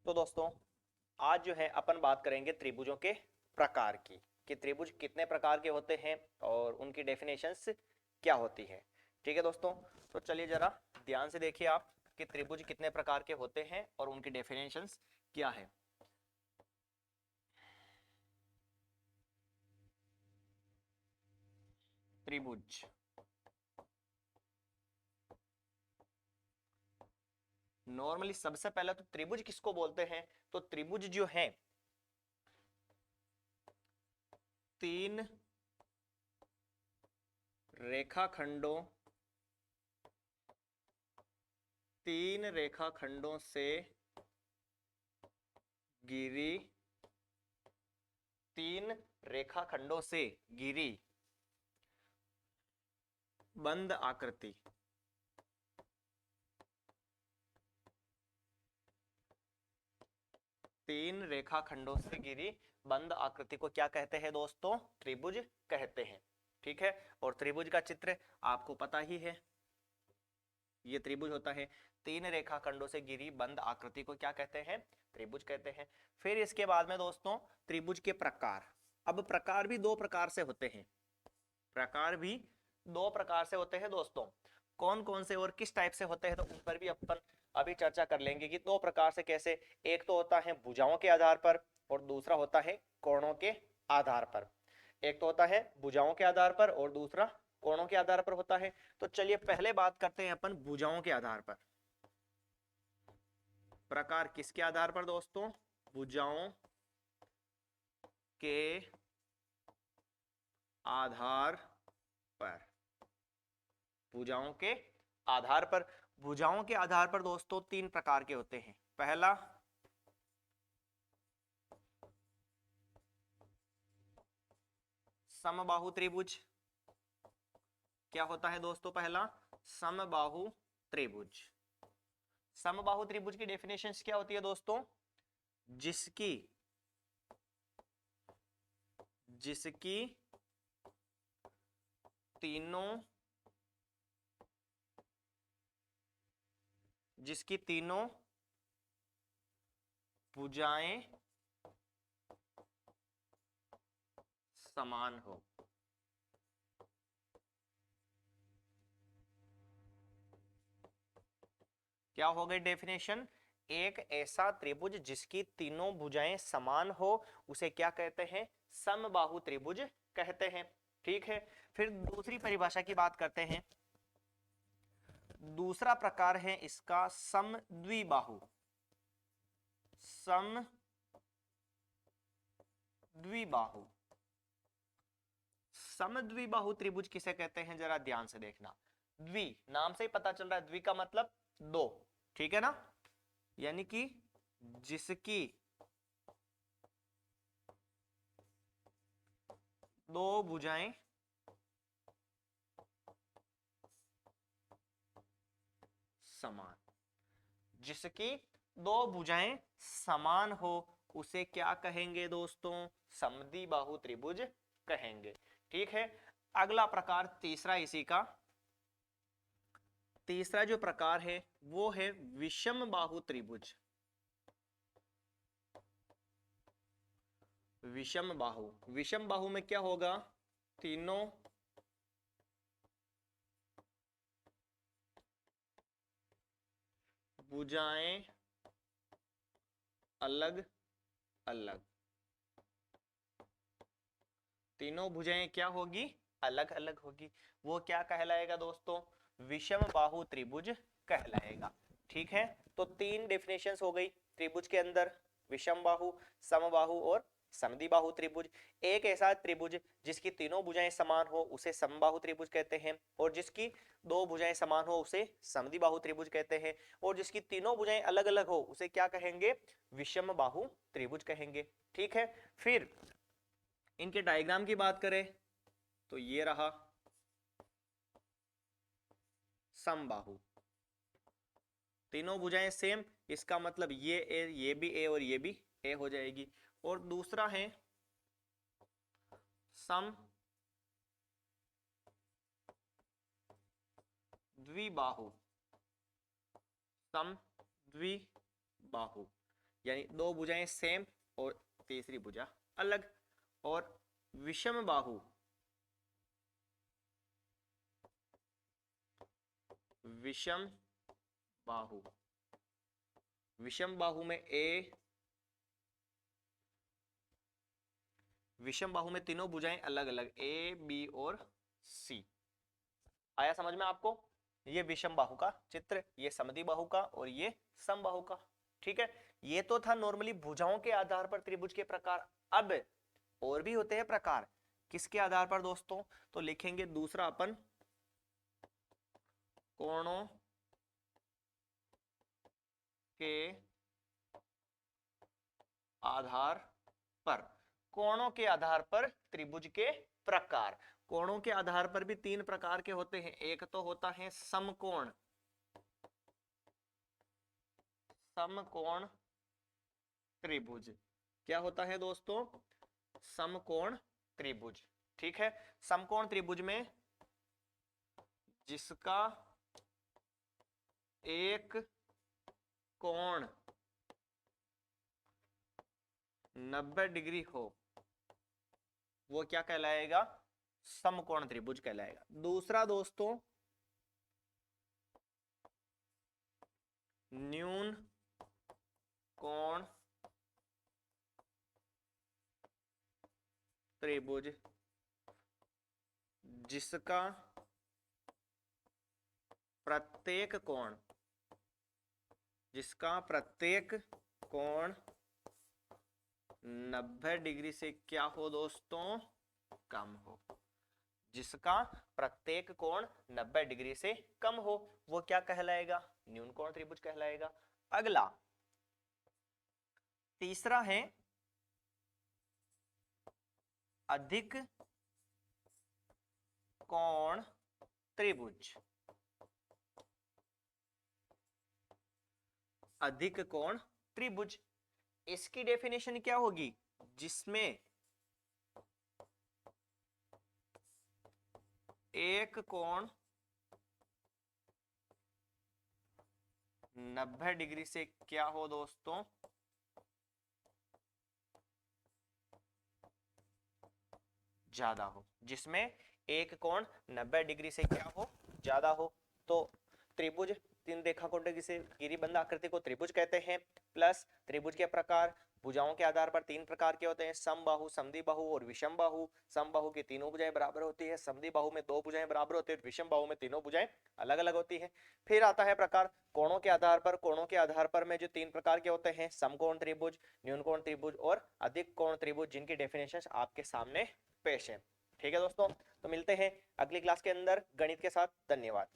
तो दोस्तों आज जो है अपन बात करेंगे त्रिभुजों के प्रकार की कि त्रिभुज कितने प्रकार के होते हैं और उनकी डेफिनेशंस क्या होती है। ठीक है दोस्तों, तो चलिए जरा ध्यान से देखिए आप कि त्रिभुज कितने प्रकार के होते हैं और उनकी डेफिनेशंस क्या है। त्रिभुज नॉर्मली सबसे पहले तो त्रिभुज किसको बोलते हैं? तो त्रिभुज जो है तीन रेखाखंडों से घिरी तीन रेखाखंडों से घिरी बंद आकृति तीन रेखाखंडों से घिरी बंद आकृति को क्या कहते हैं दोस्तों? त्रिभुज कहते हैं। ठीक है, और त्रिभुज का चित्र आपको पता ही है, ये त्रिभुज होता है। तीन रेखाखंडों से घिरी बंद आकृति को क्या कहते हैं? त्रिभुज कहते हैं। फिर इसके बाद में दोस्तों त्रिभुज के प्रकार। अब प्रकार भी दो प्रकार से होते हैं, प्रकार भी दो प्रकार से होते हैं दोस्तों। कौन कौन से और किस टाइप से होते हैं तो उन पर भी अपन अभी चर्चा कर लेंगे कि दो प्रकार से कैसे। एक तो होता है भुजाओं के आधार पर और दूसरा होता है कोणों के आधार पर। एक तो होता है भुजाओं के आधार पर और दूसरा कोणों के आधार पर होता है। तो चलिए पहले बात करते हैं अपन भुजाओं के आधार पर। प्रकार किसके आधार पर दोस्तों? भुजाओं के आधार पर। भुजाओं के आधार पर। भुजाओं के आधार पर दोस्तों तीन प्रकार के होते हैं। पहला समबाहु त्रिभुज। क्या होता है दोस्तों? पहला समबाहु त्रिभुज। समबाहु त्रिभुज की डेफिनेशन क्या होती है दोस्तों? जिसकी जिसकी तीनों जिसकी तीनों भुजाएं समान हो। क्या हो गई डेफिनेशन? एक ऐसा त्रिभुज जिसकी तीनों भुजाएं समान हो उसे क्या कहते हैं? समबाहु त्रिभुज कहते हैं। ठीक है, फिर दूसरी परिभाषा की बात करते हैं। दूसरा प्रकार है इसका समद्विबाहु। समद्विबाहु समद्विबाहु त्रिभुज किसे कहते हैं जरा ध्यान से देखना। द्वि नाम से ही पता चल रहा है, द्वि का मतलब दो। ठीक है ना, यानी कि जिसकी दो भुजाएं समान। जिसकी दो भुजाएं समान हो उसे क्या कहेंगे दोस्तों? समद्विबाहु त्रिभुज कहेंगे। ठीक है, अगला प्रकार तीसरा इसी का। तीसरा जो प्रकार है वो है विषम बाहु त्रिभुज। विषम बाहु। विषम बाहु में क्या होगा? तीनों भुजाएं अलग अलग। तीनों भुजाएं क्या होगी? अलग अलग होगी। वो क्या कहलाएगा दोस्तों? विषम बाहु त्रिभुज कहलाएगा। ठीक है, तो तीन डेफिनेशंस हो गई त्रिभुज के अंदर, विषम बाहु, समबाहु और समद्विबाहु त्रिभुज। एक ऐसा त्रिभुज जिसकी तीनों भुजाएं समान हो उसे समबाहु त्रिभुज कहते हैं, और जिसकी दो भुजाएं समान हो उसे समद्विबाहु त्रिभुज कहते हैं, और जिसकी तीनों भुजाएं अलग अलग हो उसे क्या कहेंगे? विषम बाहु त्रिभुज कहेंगे। ठीक है, फिर इनके डायग्राम की बात करें तो ये रहा समबाहु। तीनों भुजाएं सेम, इसका मतलब ये ए, ये भी ए और ये भी ए हो जाएगी। और दूसरा है सम द्विबाहु। सम द्विबाहु यानी दो भुजाएं सेम और तीसरी भुजा अलग। और विषम बाहु, विषम बाहु, विषम बाहु में विषम बाहु में तीनों भुजाएं अलग अलग, ए बी और सी। आया समझ में आपको? ये विषम बाहु का चित्र, ये समद्वि बाहु का और ये समबाहु का। ठीक है, ये तो था नॉर्मली भुजाओं के आधार पर त्रिभुज के प्रकार। अब और भी होते हैं प्रकार, किसके आधार पर दोस्तों? तो लिखेंगे दूसरा अपन कोणों के आधार पर। कोणों के आधार पर त्रिभुज के प्रकार। कोणों के आधार पर भी तीन प्रकार के होते हैं। एक तो होता है समकोण, समकोण त्रिभुज। क्या होता है दोस्तों? समकोण त्रिभुज। ठीक है, समकोण त्रिभुज में जिसका एक कोण 90 डिग्री हो वो क्या कहलाएगा? समकोण त्रिभुज कहलाएगा। दूसरा दोस्तों न्यून कोण त्रिभुज, जिसका प्रत्येक कोण 90 डिग्री से क्या हो दोस्तों? कम हो। जिसका प्रत्येक कोण 90 डिग्री से कम हो वो क्या कहलाएगा? न्यून कोण त्रिभुज कहलाएगा। अगला तीसरा है अधिक कोण त्रिभुज। अधिक कोण त्रिभुज, इसकी डेफिनेशन क्या होगी? जिसमें एक कोण 90 डिग्री से क्या हो दोस्तों? ज्यादा हो। जिसमें एक कोण 90 डिग्री से क्या हो? ज्यादा हो। तो त्रिभुज तीन रेखाखंडों से घिरी बंद आकृति को त्रिभुज कहते हैं। प्लस त्रिभुज के प्रकार, भुजाओं के आधार पर तीन प्रकार के होते हैं, समबाहु, समद्विबाहु और विषम बाहु। समबाहु की तीनों भुजाएं बराबर होती है, समद्विबाहु में दो भुजाएं बराबर होती है, विषम बाहु में तीनों भुजाएं अलग अलग होती है। फिर आता है प्रकार कोणों के आधार पर। कोणों के आधार पर में जो तीन प्रकार के होते हैं, समकोण त्रिभुज, न्यून कोण त्रिभुज और अधिक कोण त्रिभुज, जिनकी डेफिनेशन आपके सामने पेश है। ठीक है दोस्तों, तो मिलते हैं अगली क्लास के अंदर गणित के साथ। धन्यवाद।